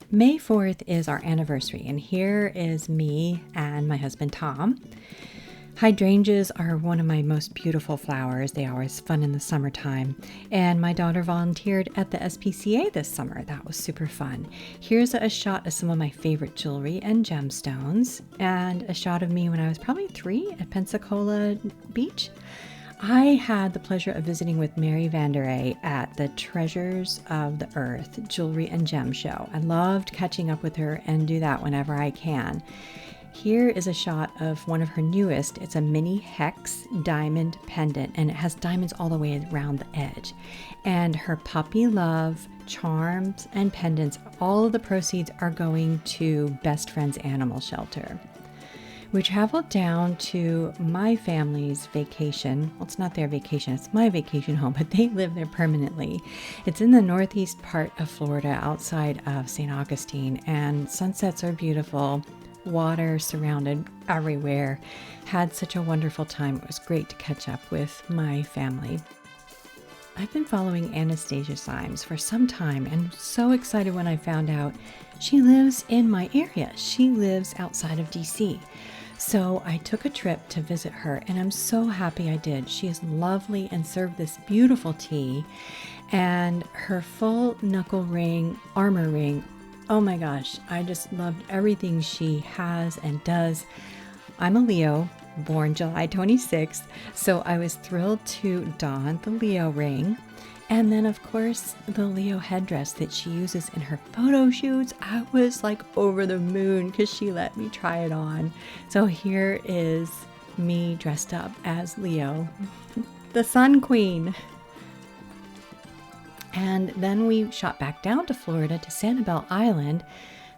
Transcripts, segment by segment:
May 4th is our anniversary, and here is me and my husband Tom. Hydrangeas are one of my most beautiful flowers. They are always fun in the summertime. And my daughter volunteered at the SPCA this summer. That was super fun. Here's a shot of some of my favorite jewelry and gemstones, and a shot of me when I was probably 3 at Pensacola Beach. I had the pleasure of visiting with Mary Vanderay at the Treasures of the Earth Jewelry and Gem Show. I loved catching up with her and do that whenever I can. Here is a shot of one of her newest. It's a mini hex diamond pendant, and it has diamonds all the way around the edge. And her puppy love charms and pendants, all of the proceeds are going to Best Friends Animal Shelter. We traveled down to my family's vacation. Well, it's not their vacation, it's my vacation home, but they live there permanently. It's in the northeast part of Florida, outside of St. Augustine, and sunsets are beautiful. Water surrounded everywhere. Had such a wonderful time. It was great to catch up with my family. I've been following Anastasia Simes for some time and so excited when I found out she lives in my area. She lives outside of DC. So I took a trip to visit her, and I'm so happy I did. She is lovely and served this beautiful tea, and her full knuckle ring, armor ring. Oh my gosh, I just loved everything she has and does. I'm a Leo, born July 26th, so I was thrilled to don the Leo ring. And then, of course, the Leo headdress that she uses in her photo shoots. I was like over the moon because she let me try it on. So here is me dressed up as Leo, the Sun Queen. And then we shot back down to Florida to Sanibel Island,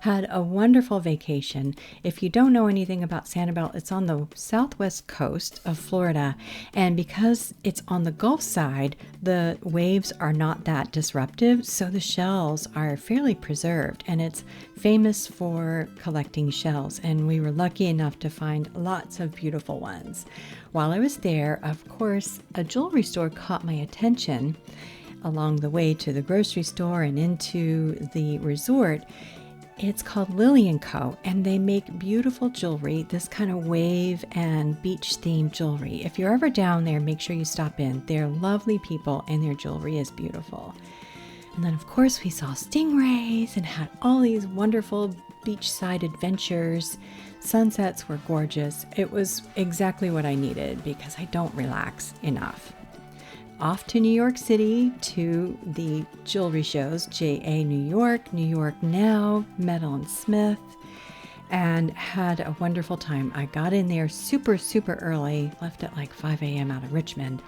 had a wonderful vacation. If you don't know anything about Sanibel, it's on the southwest coast of Florida. And because it's on the Gulf side, the waves are not that disruptive, so the shells are fairly preserved. And it's famous for collecting shells. And we were lucky enough to find lots of beautiful ones. While I was there, of course, a jewelry store caught my attention. Along the way to the grocery store and into the resort. It's called Lily & Co. and they make beautiful jewelry, this kind of wave and beach themed jewelry. If you're ever down there, make sure you stop in. They're lovely people and their jewelry is beautiful. And then of course we saw stingrays and had all these wonderful beachside adventures. Sunsets were gorgeous. It was exactly what I needed because I don't relax enough. Off to New York City to the jewelry shows, JA New York, New York Now, Metal & Smith, and had a wonderful time. I got in there super early, left at like 5 a.m. out of Richmond.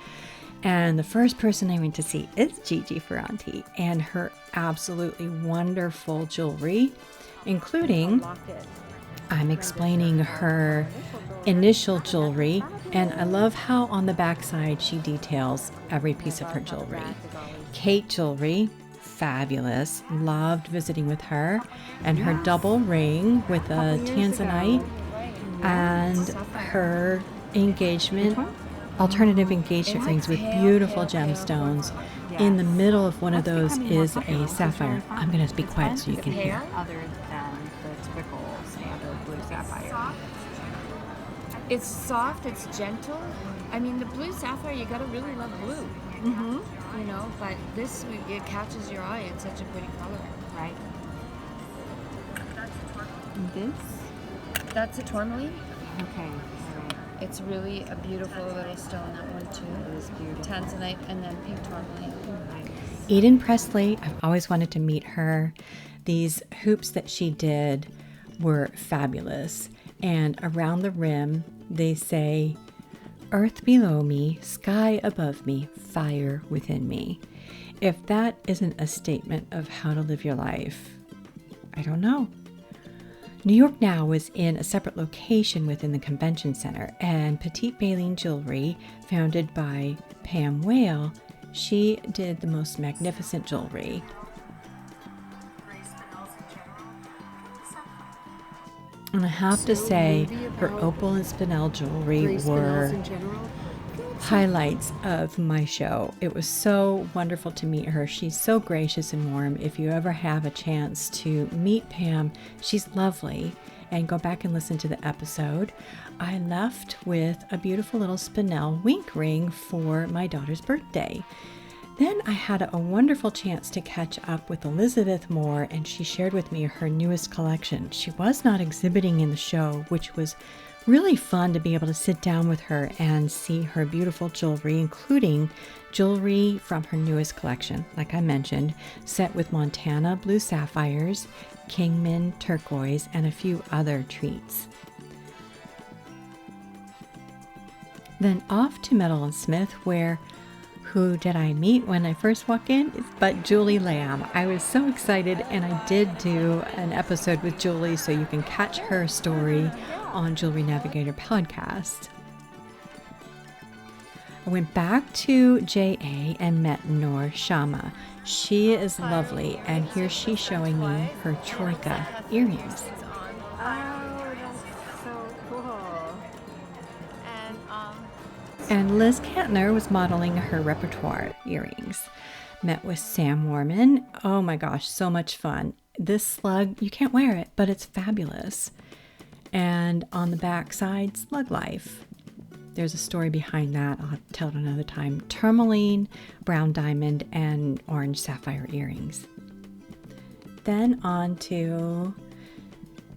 And the first person I went to see is Gigi Ferranti and her absolutely wonderful jewelry, including, I'm explaining her initial jewelry, and I love how on the backside she details every piece of her jewelry. Kate jewelry, fabulous, loved visiting with her, and her double ring with a tanzanite, and her engagement, alternative engagement rings with beautiful gemstones. In the middle of one of those is a sapphire. I'm going to be quiet so you can hear. Other than the typical standard blue sapphire. It's soft, it's gentle. I mean, the blue sapphire, you gotta really love blue. Mm-hmm. You know, but this, it catches your eye. It's such a pretty color. Right. And this? That's a tourmaline. Okay. All right. It's really a beautiful little stone, that one too. It is beautiful. Tanzanite and then pink tourmaline. Eden Presley, I've always wanted to meet her. These hoops that she did were fabulous. And around the rim, they say, "Earth below me, sky above me, fire within me." If that isn't a statement of how to live your life, I don't know. New York Now was in a separate location within the convention center, and Petite Baleine Jewelry, founded by Pam Whale, she did the most magnificent jewelry. And I have to say, her opal and spinel jewelry were highlights of my show. It was so wonderful to meet her. She's so gracious and warm. If you ever have a chance to meet Pam, she's lovely. And go back and listen to the episode. I left with a beautiful little spinel wink ring for my daughter's birthday. Then I had a wonderful chance to catch up with Elizabeth Moore, and she shared with me her newest collection. She was not exhibiting in the show, which was really fun to be able to sit down with her and see her beautiful jewelry, including jewelry from her newest collection, like I mentioned, set with Montana blue sapphires, Kingman turquoise, and a few other treats. Then off to Metal & Smith, where who did I meet when I first walked in? It's but Julie Lamb. I was so excited, and I did do an episode with Julie, so you can catch her story on Jewelry Navigator podcast. I went back to JA and met Noor Shamma. She is lovely, and here she's showing me her troika earrings. Oh, that's so cool. And Liz Kantner was modeling her repertoire earrings. Met with Sam Woermann. Oh my gosh, so much fun. This slug, you can't wear it, but it's fabulous. And on the back side, Slug Life. There's a story behind that. I'll tell it another time. Tourmaline, brown diamond, and orange sapphire earrings. Then on to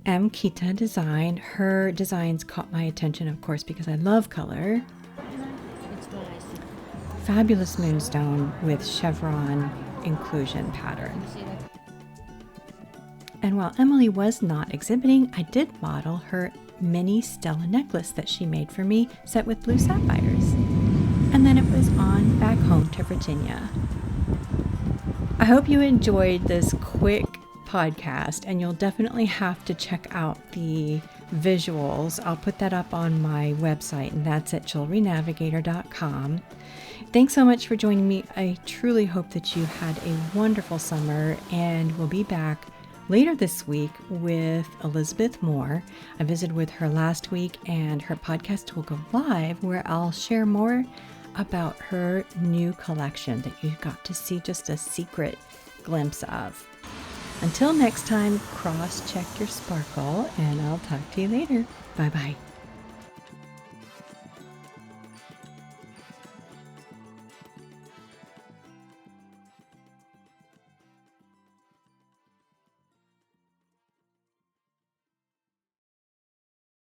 M. Kita Design. Her designs caught my attention, of course, because I love color. Fabulous moonstone with chevron inclusion pattern. And while Emily was not exhibiting, I did model her mini Stella necklace that she made for me, set with blue sapphires. And then it was on back home to Virginia. I hope you enjoyed this quick podcast, and you'll definitely have to check out the visuals. I'll put that up on my website, and that's at jewelrynavigator.com. Thanks so much for joining me. I truly hope that you had a wonderful summer, and we'll be back later this week with Elizabeth Moore. I visited with her last week, and her podcast will go live where I'll share more about her new collection that you got to see just a secret glimpse of. Until next time, cross-check your sparkle, and I'll talk to you later. Bye-bye.